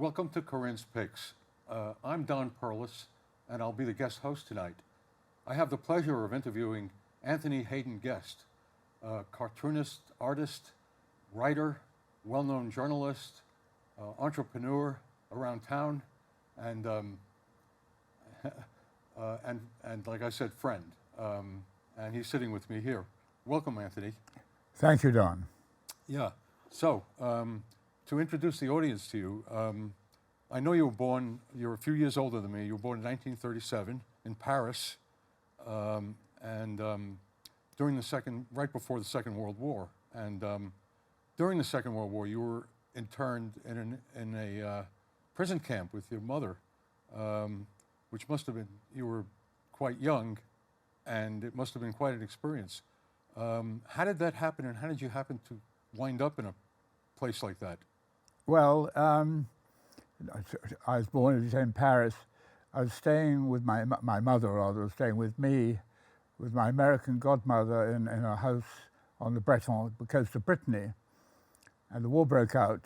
Welcome to Corinne's Picks. I'm Don Perlis, and I'll be the guest host tonight. I have the pleasure of interviewing Anthony Haden-Guest, a cartoonist, artist, writer, well-known journalist, entrepreneur around town, and like I said, friend. And he's sitting with me here. Welcome, Anthony. Thank you, Don. Yeah. So, to introduce the audience to you, I know you were born, you're a few years older than me, you were born in 1937 in Paris, during the right before the Second World War. And during the Second World War, you were interned in a prison camp with your mother, which must have been, you were quite young, and it must have been quite an experience. How did that happen, and how did you happen to wind up in a place like that? Well, I was born, as you say, in Paris. I was staying with my mother, rather, was staying with me, with my American godmother in a house on the Breton, the coast of Brittany. And the war broke out.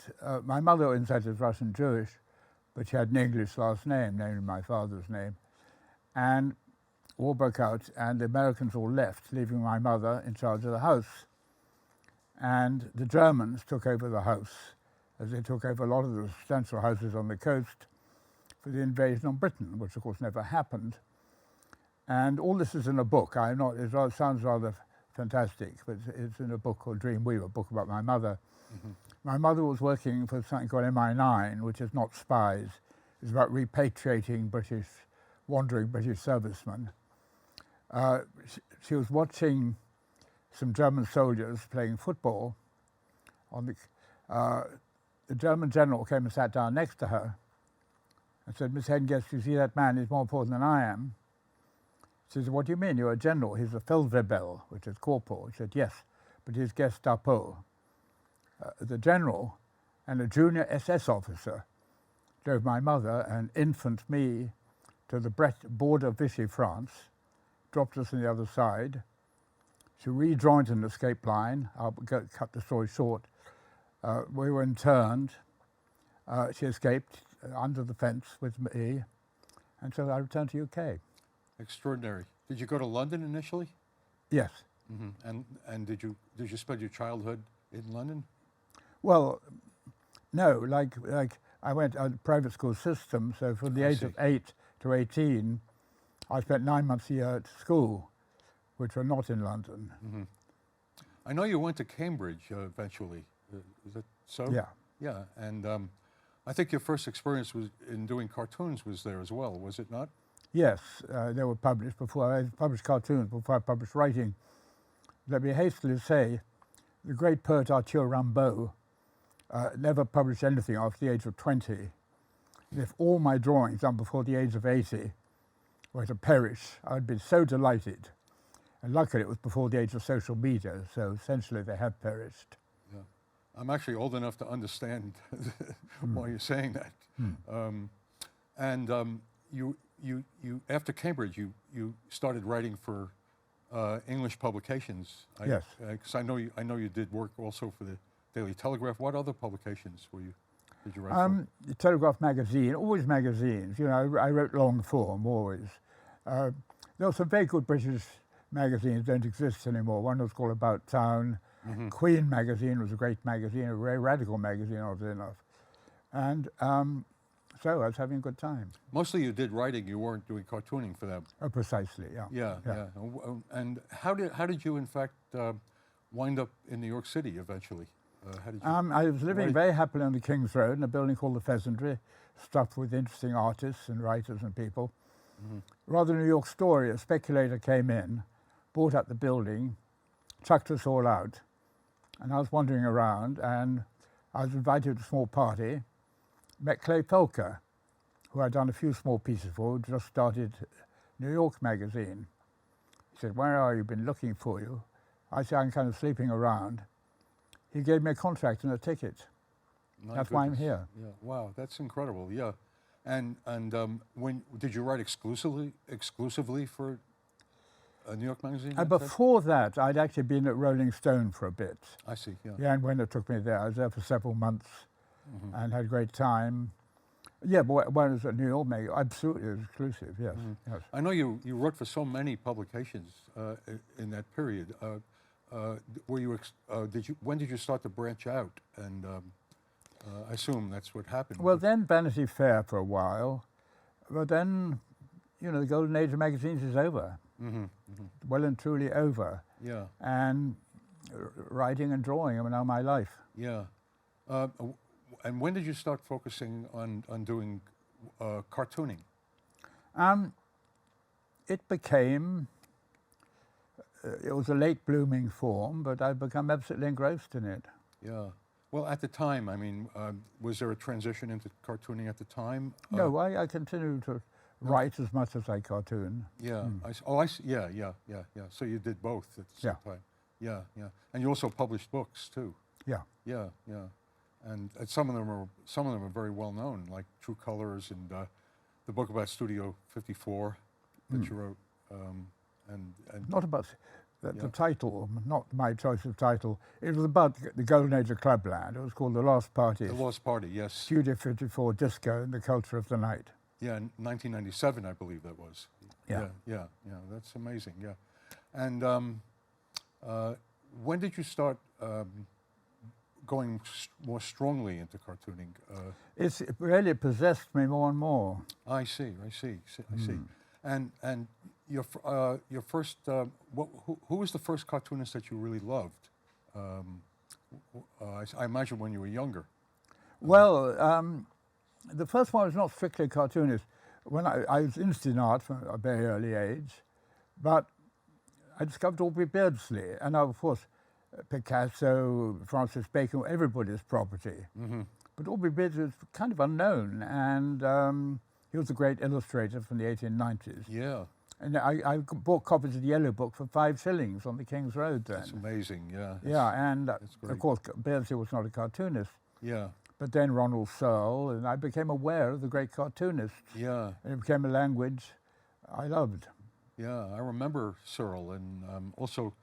My mother, in fact, is Russian Jewish, but she had an English last name, namely my father's name. And war broke out, and the Americans all left, leaving my mother in charge of the house. And the Germans took over the house, as they took over a lot of the central houses on the coast for the invasion on Britain, which of course never happened. And all this is in a book. It sounds rather fantastic, but it's in a book called Dream Weaver, a book about my mother. Mm-hmm. My mother was working for something called MI9, which is not spies. It's about repatriating wandering British servicemen. She was watching some German soldiers playing football. The German general came and sat down next to her and said, "Miss Haden-Guest, you see that man is more important than I am." She said, "What do you mean? You're a general. He's a Feldwebel," which is corporal. She said, "Yes, but he's Gestapo." The general and a junior SS officer drove my mother and infant me to the border of Vichy, France, dropped us on the other side. She rejoined an escape line. I'll cut the story short. We were interned. She escaped under the fence with me, and so I returned to UK. Extraordinary. Did you go to London initially? Yes. Mm-hmm. And did you spend your childhood in London? Well, no. Like I went to a private school system, so from the age of 8 to 18, I spent 9 months a year at school, which were not in London. Mm-hmm. I know you went to Cambridge eventually. Is that so? Yeah. Yeah, and I think your first experience in doing cartoons was there as well, was it not? Yes, they were published before. I published cartoons before I published writing. Let me hastily say, the great poet Arthur Rimbaud never published anything after the age of 20. And if all my drawings done before the age of 80 were to perish, I would be so delighted. And luckily it was before the age of social media, so essentially they have perished. Yeah. I'm actually old enough to understand why you're saying that. You after Cambridge, you started writing for English publications. Yes. Because I know you did work also for the Daily Telegraph. What other publications did you write for? The Telegraph magazine, always magazines. You know, I wrote long form, always. There were some very good British magazines don't exist anymore. One was called About Town. Mm-hmm. Queen magazine was a great magazine, a very radical magazine, oddly enough. And so I was having a good time. Mostly you did writing, you weren't doing cartooning for them. Oh, precisely, yeah. Yeah. And how did you, in fact, wind up in New York City eventually? How did you I was living very happily on the King's Road in a building called the Pheasantry, stuffed with interesting artists and writers and people. Mm-hmm. Rather than a New York story, a speculator came in, bought up the building, chucked us all out, and I was wandering around, and I was invited to a small party, met Clay Felker, who I'd done a few small pieces for, who just started New York magazine. He said, "Where are you? Been looking for you." I said, "I'm kind of sleeping around." He gave me a contract and a ticket. That's why I'm here. Yeah, wow, that's incredible. Yeah, and when did you write exclusively for a New York magazine? Before that, I'd actually been at Rolling Stone for a bit. I see, yeah. Yeah, and when it took me there, I was there for several months and had a great time. Yeah, but when it was at New York, absolutely exclusive, yes. Yes. I know you wrote for so many publications in that period. Were you when did you start to branch out? And I assume that's what happened. Well, then Vanity Fair for a while, but then, you know, the golden age of magazines is over. Well and truly over. Yeah. And writing and drawing are now my life. Yeah. And when did you start focusing on doing cartooning? It became, it was a late blooming form, but I've become absolutely engrossed in it. Yeah. Well, at the time, I mean, was there a transition into cartooning at the time? No, I continue to write as much as I cartoon. Yeah. Yeah. So you did both at the same time. Yeah, yeah. And you also published books too. Yeah. Yeah, yeah. And some of them are very well known, like True Colors and the book about Studio 54 that you wrote. And not about the title, not my choice of title. It was about the golden age of clubland. It was called The Lost Party. The Lost Party, yes. Studio 54, disco, and the culture of the night. Yeah, in 1997, I believe that was. Yeah. Yeah. That's amazing. Yeah. And when did you start going more strongly into cartooning? It really possessed me more and more. I see. And your first, who was the first cartoonist that you really loved? I imagine when you were younger. Well, the first one was not strictly a cartoonist. When I was interested in art from a very early age, but I discovered Aubrey Beardsley, and of course Picasso, Francis Bacon, everybody's property. But Aubrey Beardsley was kind of unknown, and he was a great illustrator from the 1890s. Yeah. And I bought copies of the Yellow Book for 5 shillings on the King's Road then. That's amazing, yeah. Yeah, and of course Beardsley was not a cartoonist. Yeah. But then Ronald Searle, and I became aware of the great cartoonists. Yeah. And it became a language I loved. Yeah, I remember Searle, and also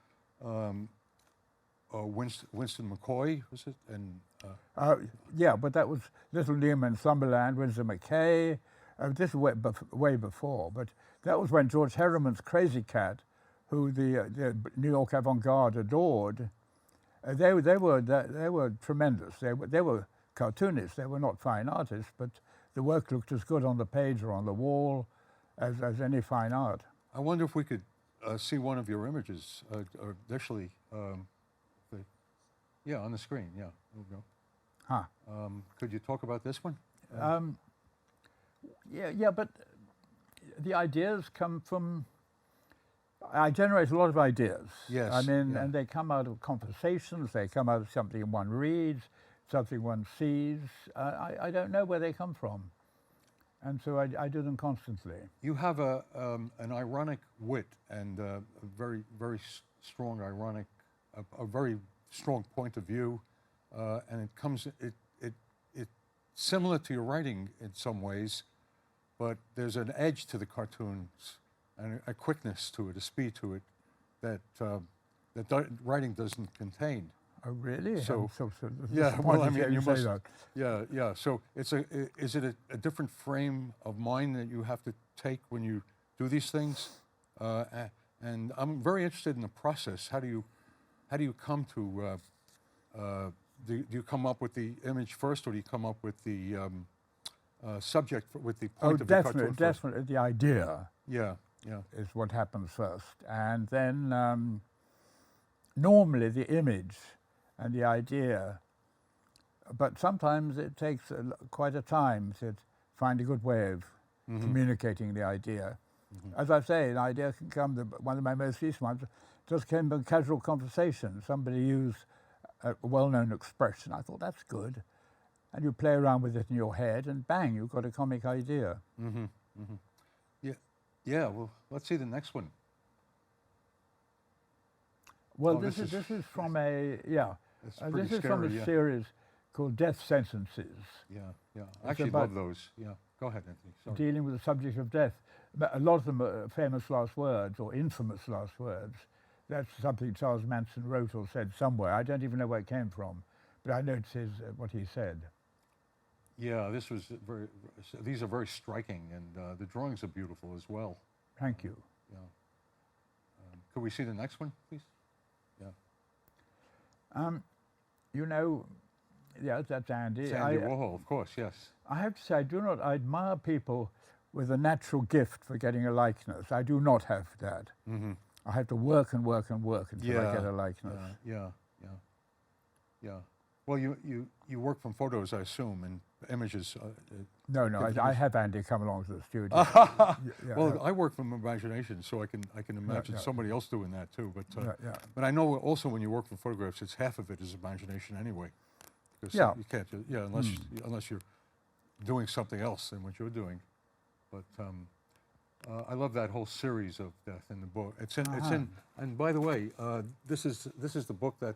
Winston McCoy, was it? And yeah, but that was Little Newman, Slumberland, Winston McCay. This is way before, but that was when George Herriman's Crazy Cat, who the New York avant-garde adored, they were tremendous. They were cartoonists. They were not fine artists, but the work looked as good on the page or on the wall as any fine art. I wonder if we could see one of your images initially. Yeah, on the screen. Yeah, there we go. Huh. Could you talk about this one? Yeah, but the ideas come from. I generate a lot of ideas. Yes. I mean, and they come out of conversations. They come out of something one reads, something one sees. I don't know where they come from, and so I do them constantly. You have an ironic wit and a very strong ironic, a very strong point of view, and it's similar to your writing in some ways, but there's an edge to the cartoons and a quickness to it, a speed to it that writing doesn't contain. Oh, really? So yeah. Well, I mean, you must. That. Yeah. So is it a different frame of mind that you have to take when you do these things? And I'm very interested in the process. How do you come to? Do you come up with the image first, or do you come up with the subject with the point of the cartoon first? Definitely the idea. Yeah. Is what happens first, and then normally the image and the idea. But sometimes it takes quite a time to find a good way of communicating the idea. As I say, an idea can come. One of my most recent ones just came from casual conversation. Somebody used a well-known expression. I thought that's good, and you play around with it in your head, and bang, you've got a comic idea. Yeah, well, let's see the next one. Well, this is from a this is from a series called Death Sentences. Yeah. I actually love those. Yeah. Go ahead, Anthony. Sorry. Dealing with the subject of death. A lot of them are famous last words or infamous last words. That's something Charles Manson wrote or said somewhere. I don't even know where it came from, but I know it says what he said. Yeah, this was very. These are very striking, and the drawings are beautiful as well. Thank you. Yeah. Could we see the next one, please? Yeah. You know, yes, that's Andy. It's Andy Warhol, of course. Yes. I have to say, I admire people with a natural gift for getting a likeness. I do not have that. Mm-hmm. I have to work and work and work until I get a likeness. Yeah. Well, you work from photos, I assume, and images. No, I have Andy come along to the studio. Well, I work from imagination, so I can imagine somebody else doing that too. But I know also when you work from photographs, it's half of it is imagination anyway. Because you can't, unless you're doing something else than what you're doing. But I love that whole series of Death in the book. It's in. And by the way, this is the book that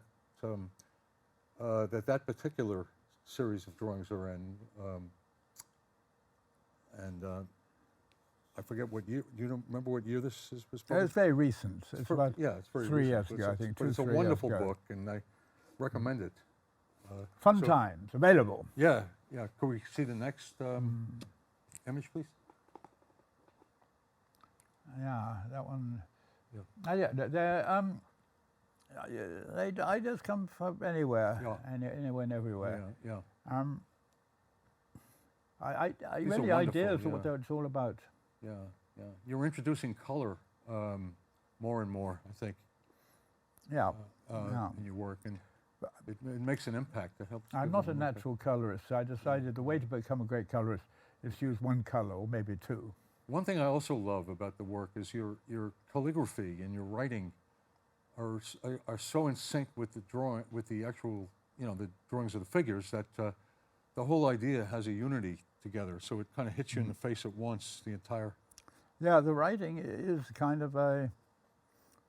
that particular series of drawings are in. I forget what year. Do you remember what year this was published? It's very recent. It's about it's very 3 years recent. ago, I think. But it's a wonderful book, and I recommend it. Fun times, available. Yeah. Could we see the next image, please? Yeah, that one. Yeah. They just come from anywhere, anywhere and everywhere. Yeah. I These really are ideas wonderful, of what it's all about. Yeah. You're introducing color more and more, I think. In your work, and it makes an impact. It helps. I'm not a natural colorist, so I decided the way to become a great colorist is to use one color or maybe two. One thing I also love about the work is your calligraphy and your writing are so in sync with the drawing, with the actual, the drawings of the figures, that the whole idea has a unity together. So it kind of hits you in the face at once, the entire. Yeah, the writing is kind of a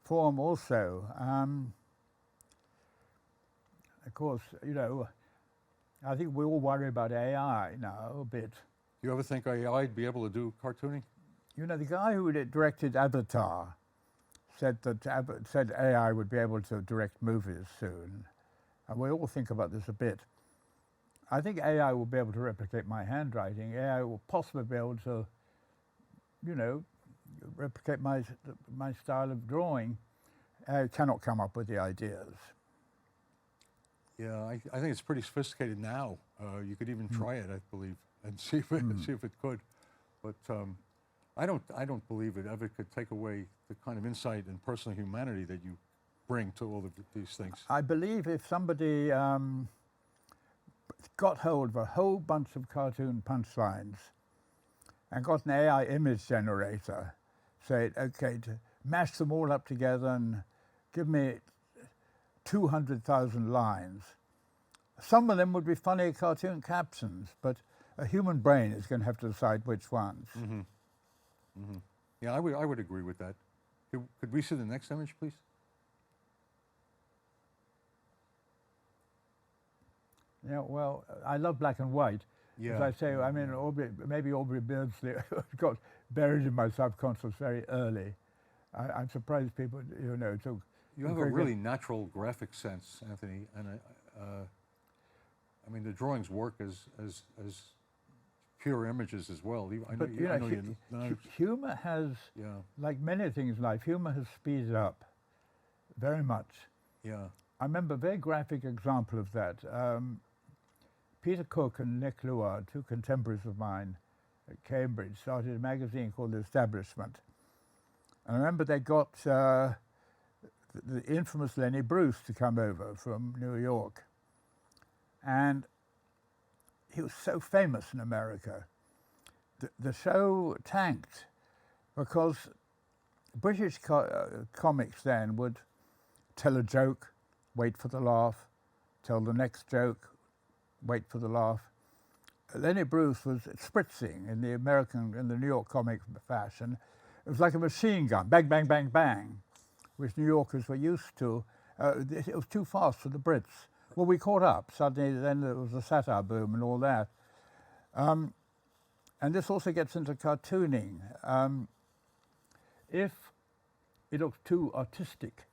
form also. Of course, I think we all worry about AI now a bit. Do you ever think AI'd be able to do cartooning? The guy who directed Avatar said that AI would be able to direct movies soon. And we all think about this a bit. I think AI will be able to replicate my handwriting. AI will possibly be able to, replicate my style of drawing. AI cannot come up with the ideas. Yeah, I think it's pretty sophisticated now. You could even try it, I believe, and see if it could. But I don't believe it ever could take away the kind of insight and personal humanity that you bring to all of these things. I believe if somebody got hold of a whole bunch of cartoon punchlines and got an AI image generator, said, okay, to mash them all up together and give me 200,000 lines. Some of them would be funny cartoon captions, but a human brain is going to have to decide which ones. Mm-hmm. Mm-hmm. Yeah, I would agree with that. Could we see the next image, please? Yeah, well, I love black and white. Yeah. As I say, I mean, maybe Aubrey Beardsley got buried in my subconscious very early. I'm surprised people, took. You have a really natural graphic sense, Anthony, and I mean the drawings work as pure images as well. Humor has, like many things in life, humor has speeded up very much. Yeah. I remember a very graphic example of that. Peter Cook and Nick Luard, two contemporaries of mine at Cambridge, started a magazine called The Establishment. And I remember they got the infamous Lenny Bruce to come over from New York. And he was so famous in America. The show tanked because British comics then would tell a joke, wait for the laugh, tell the next joke, wait for the laugh. Lenny Bruce was spritzing in the New York comic fashion. It was like a machine gun, bang, bang, bang, bang, which New Yorkers were used to. It was too fast for the Brits. Well, we caught up. Suddenly, then there was a satire boom and all that. And this also gets into cartooning. If it looks too artistic,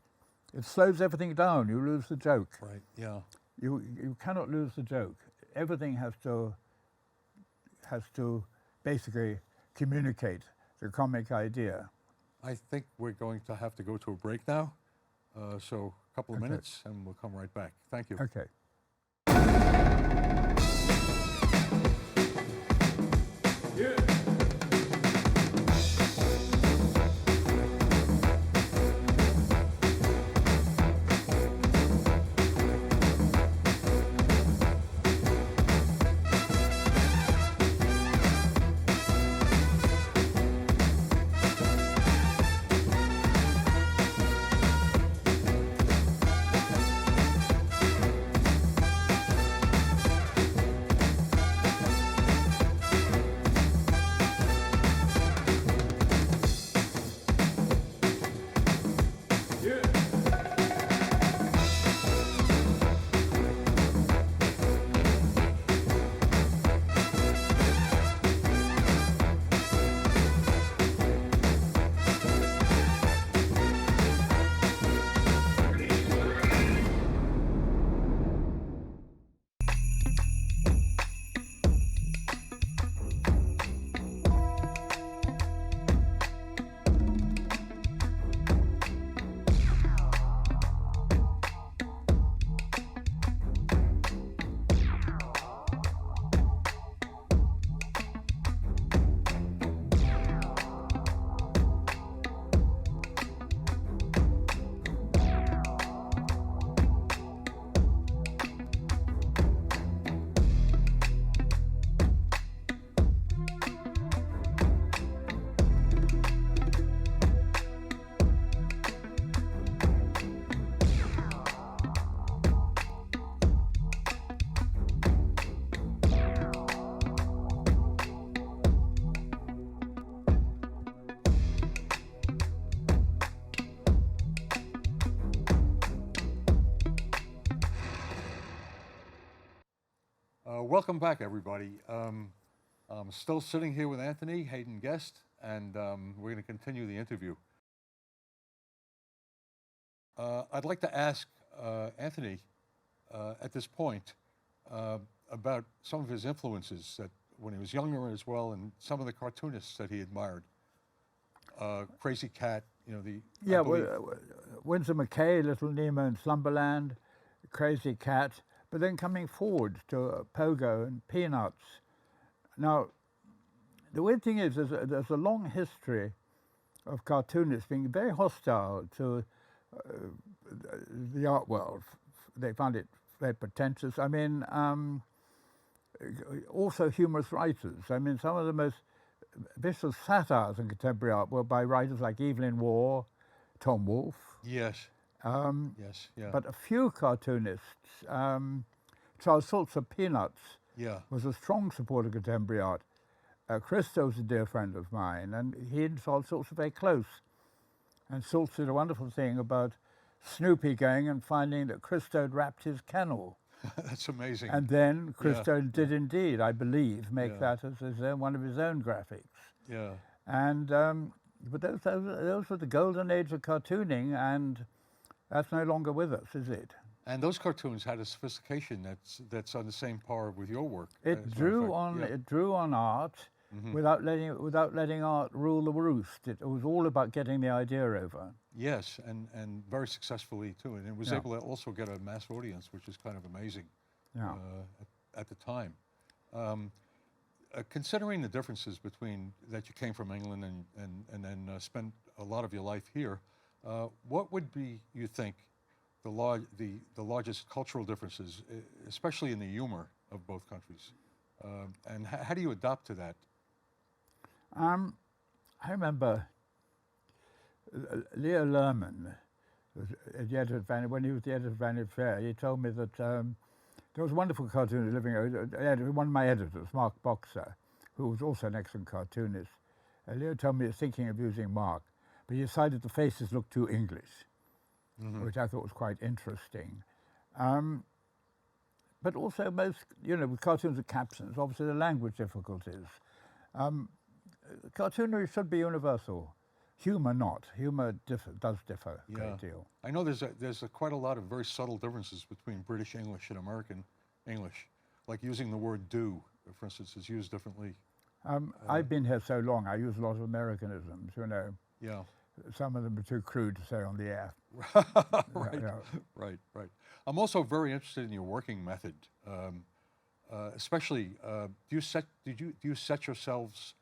it slows everything down. You lose the joke. Right. Yeah. You cannot lose the joke. Everything has to has to basically communicate the comic idea. I think we're going to have to go to a break now. So a couple of Okay. minutes and we'll come right back. Thank you. Okay. Welcome back, everybody. I'm still sitting here with Anthony, Haden-Guest, and we're going to continue the interview. I'd like to ask Anthony, at this point, about some of his influences that when he was younger as well, and some of the cartoonists that he admired. Crazy Cat, you know, Yeah, Winsor McCay, Little Nemo in Slumberland, Crazy Cat, but then coming forward to Pogo and Peanuts. Now, the weird thing is there's a long history of cartoonists being very hostile to the art world. They found it very pretentious. I mean, also humorous writers. I mean, some of the most vicious satires in contemporary art were by writers like Evelyn Waugh, Tom Wolfe. Yes. Yes, yeah. But a few cartoonists, Charles Schulz of Peanuts was a strong supporter of contemporary art. Christo was a dear friend of mine, and he and Charles Schulz were very close. And Schulz did a wonderful thing about Snoopy going and finding that Christo had wrapped his kennel. That's amazing. And then Christo did indeed, I believe, make that as one of his own graphics. Yeah. And but those were the golden age of cartooning, and that's no longer with us, is it? And those cartoons had a sophistication that's on the same par with your work. It drew on art without letting art rule the roost. It was all about getting the idea over. Yes, and very successfully too. And it was able to also get a mass audience, which is kind of amazing at the time. Considering the differences between that you came from England and then spent a lot of your life here, what would be, you think, the largest cultural differences, especially in the humor of both countries? And how do you adapt to that? I remember Leo Lerman, when he was the editor of Vanity Fair, he told me that there was a wonderful cartoonist living, one of my editors, Mark Boxer, who was also an excellent cartoonist. Leo told me he was thinking of using Mark, but he decided the faces looked too English, which I thought was quite interesting. But also most, with cartoons with captions, obviously the language difficulties. Cartoonery should be universal. Humor not. Humor does differ a great deal. I know there's quite a lot of very subtle differences between British English and American English, like using the word do for instance, is used differently. I've been here so long, I use a lot of Americanisms, you know. Yeah. Some of them are too crude to say on the air. Right, Yeah. right. I'm also very interested in your working method, especially. Do you set yourself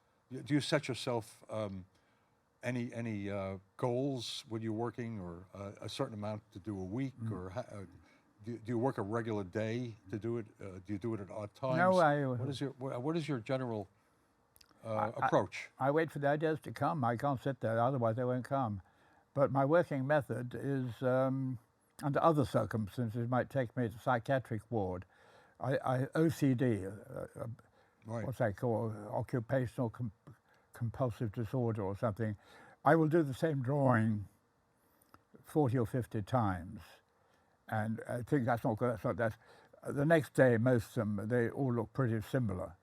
any goals when you're working, or a certain amount to do a week, or do you work a regular day to do it? Do you do it at odd times? No, What is your general approach? I wait for the ideas to come. I can't sit there, otherwise they won't come. But my working method is, under other circumstances, might take me to psychiatric ward. I OCD, Right. what's that called, occupational compulsive disorder or something. I will do the same drawing 40 or 50 times, and I think that's not good. The next day, most of them, they all look pretty similar,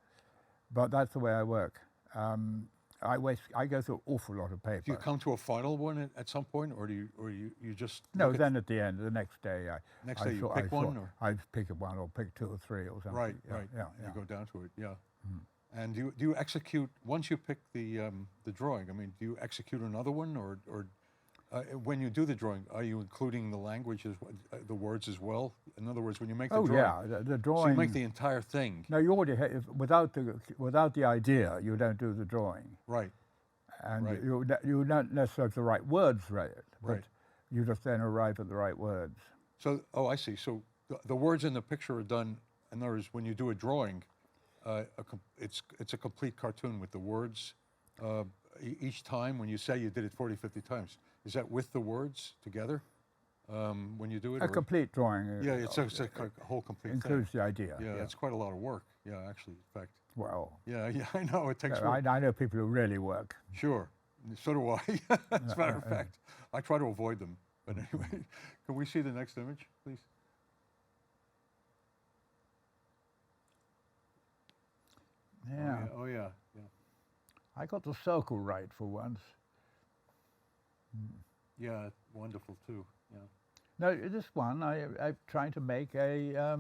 but that's the way I work. I go through an awful lot of paper. Do you come to a final one at some point, or do you just No, look then at the end, the next day, you pick one, or I pick one or pick 2 or 3 or something. right? Yeah. You go down to it, yeah. And do you execute once you pick the drawing? I mean, do you execute another one, or when you do the drawing, are you including the language the words as well? In other words, when you make the drawing, yeah, the drawing. so you make the entire thing. No, you already without the idea, you don't do the drawing. Right. And Right. you don't necessarily have the right words read, but Right. you just then arrive at the right words. So, I see. So the words in the picture are done. In other words, when you do a drawing, it's a complete cartoon with the words each time. When you say you did it 40, 50 times, is that with the words together when you do it? A complete drawing. Yeah, it's a whole complete includes thing. the idea. Yeah, it's quite a lot of work. Yeah, actually, in fact. Well, Yeah, I know it takes work. I know people who really work. Sure, so do I. As a matter of fact, I try to avoid them. But anyway, can we see the next image, please? Yeah. Oh yeah. I got the circle right for once. Yeah, wonderful too. Yeah. No, this one I'm trying to make a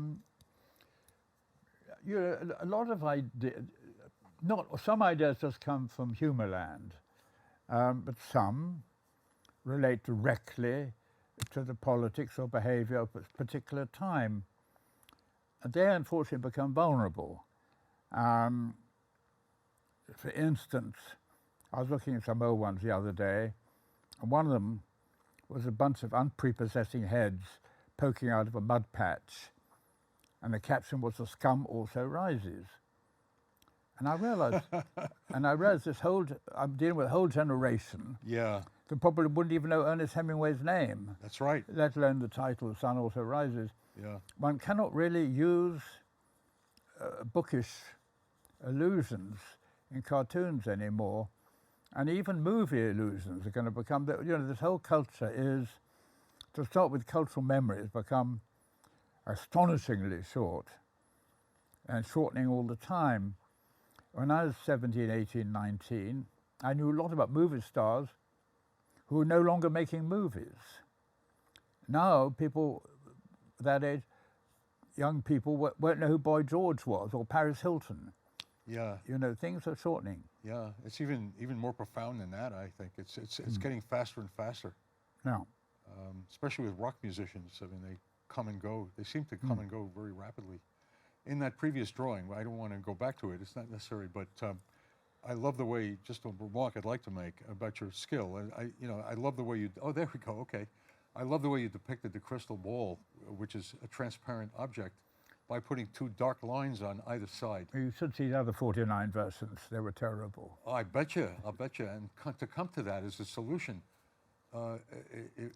lot of ideas. Not some ideas just come from Humorland, but some relate directly to the politics or behaviour of a particular time, and they unfortunately become vulnerable. For instance, I was looking at some old ones the other day, and one of them was a bunch of unprepossessing heads poking out of a mud patch, and the caption was "The scum also rises." And I realised I'm dealing with a whole generation Yeah, that probably wouldn't even know Ernest Hemingway's name, that's right. let alone the title "The Sun Also Rises." Yeah. One cannot really use bookish allusions in cartoons anymore, and even movie allusions are going to become. This whole culture is, to start with, cultural memory has become astonishingly short, and shortening all the time. When I was 17, 18, 19, I knew a lot about movie stars who are no longer making movies. Now, people that age, young people won't know who Boy George was or Paris Hilton. Yeah. Things are shortening. Yeah. It's even more profound than that. I think it's getting faster and faster. Yeah. Especially with rock musicians. I mean, they come and go. They seem to come and go very rapidly. In that previous drawing, I don't want to go back to it. It's not necessary, but I love the way. Just a remark I'd like to make about your skill. I love the way you. Oh, there we go. Okay. I love the way you depicted the crystal ball, which is a transparent object, by putting 2 dark lines on either side. You should see the other 49 versions. They were terrible. Oh, I'll bet you. And to come to that as a solution,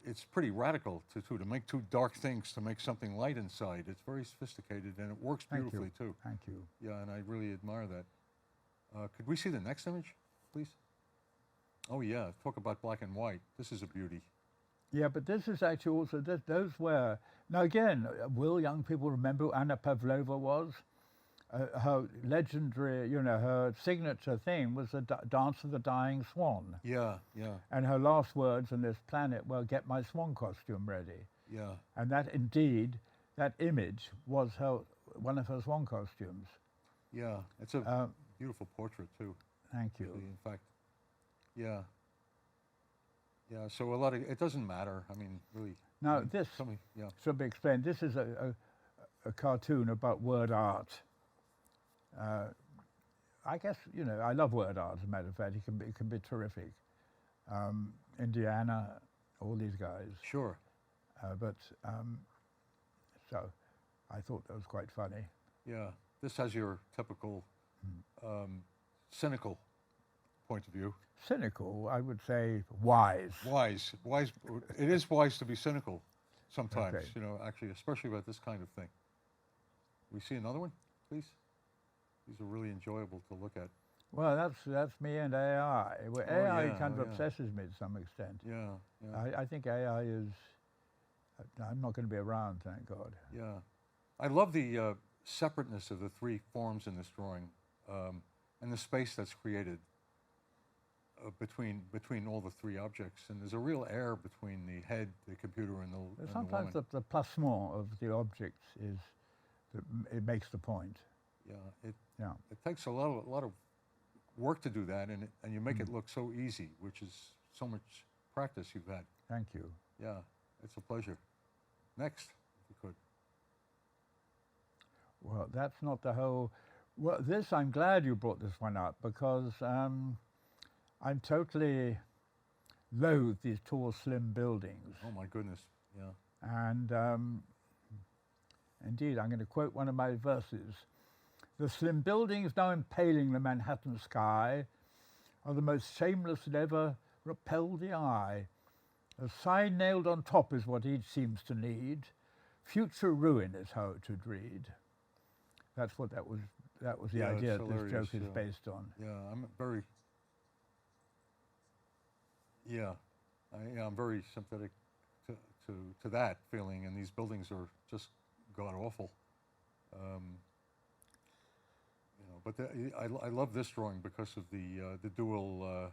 it's pretty radical to make 2 dark things to make something light inside. It's very sophisticated, and it works beautifully too. Thank you. Yeah, and I really admire that. Could we see the next image, please? Oh yeah, talk about black and white. This is a beauty. Yeah, but this is actually also, those were, now again, will young people remember who Anna Pavlova was? Her legendary, her signature thing was the Dance of the Dying Swan. Yeah. And her last words on this planet were, "Get my swan costume ready." Yeah. And that image was one of her swan costumes. Yeah, it's a beautiful portrait too. Thank you. In fact, yeah. Yeah, so a lot of, it doesn't matter, I mean, really. Now I mean, this yeah. should be explained. This is a cartoon about word art. I guess, you know, I love word art, as a matter of fact. It can be terrific. Indiana, all these guys. Sure. So I thought that was quite funny. Yeah, this has your typical cynical point of view. Cynical, I would say wise. Wise. It is wise to be cynical sometimes, Okay. you know, actually, especially about this kind of thing. We see another one, please? These are really enjoyable to look at. Well, that's me and AI. Well, Oh, AI yeah, kind of oh, yeah. obsesses me to some extent. Yeah, yeah, I think AI is, I'm not going to be around, thank God. yeah. I love the separateness of the three forms in this drawing and the space that's created between all the three objects. And there's a real air between the head, the computer, and the Sometimes woman. the placement of the objects is, it makes the point. Yeah, Yeah. it takes a lot of work to do that, and you make it look so easy, which is so much practice you've had. Thank you. Yeah, it's a pleasure. Next, if you could. Well, that's not the whole. Well, this, I'm glad you brought this one up because I'm totally loathe these tall, slim buildings. Oh my goodness, yeah. And indeed, I'm going to quote one of my verses. The slim buildings now impaling the Manhattan sky are the most shameless that ever repelled the eye. A sign nailed on top is what each seems to need. Future ruin is how it should read. That's what that was the Yeah, idea it's that this joke hilarious, is yeah. based on. Yeah, I'm very. Yeah, I'm very sympathetic to that feeling, and these buildings are just god awful. You know, but I love this drawing because of the dual.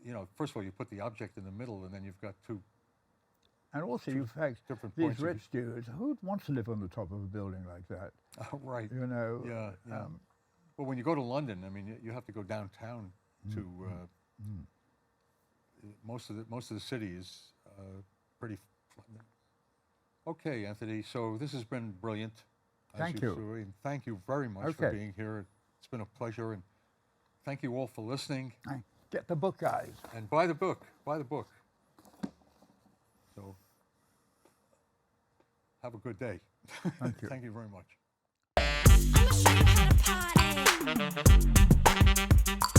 You know, first of all, you put the object in the middle, and then you've got two And also, in fact, different these points. rich dudes, who wants to live on the top of a building like that? Right. You know. Yeah. Yeah. Well, when you go to London, I mean, you have to go downtown to. Most of the city is pretty. Okay, Anthony. So this has been brilliant. Thank you. And thank you very much for Okay. being here. It's been a pleasure, and thank you all for listening. Get the book, guys. And buy the book. Buy the book. So have a good day. Thank you. Thank you very much. I'ma show you how to party.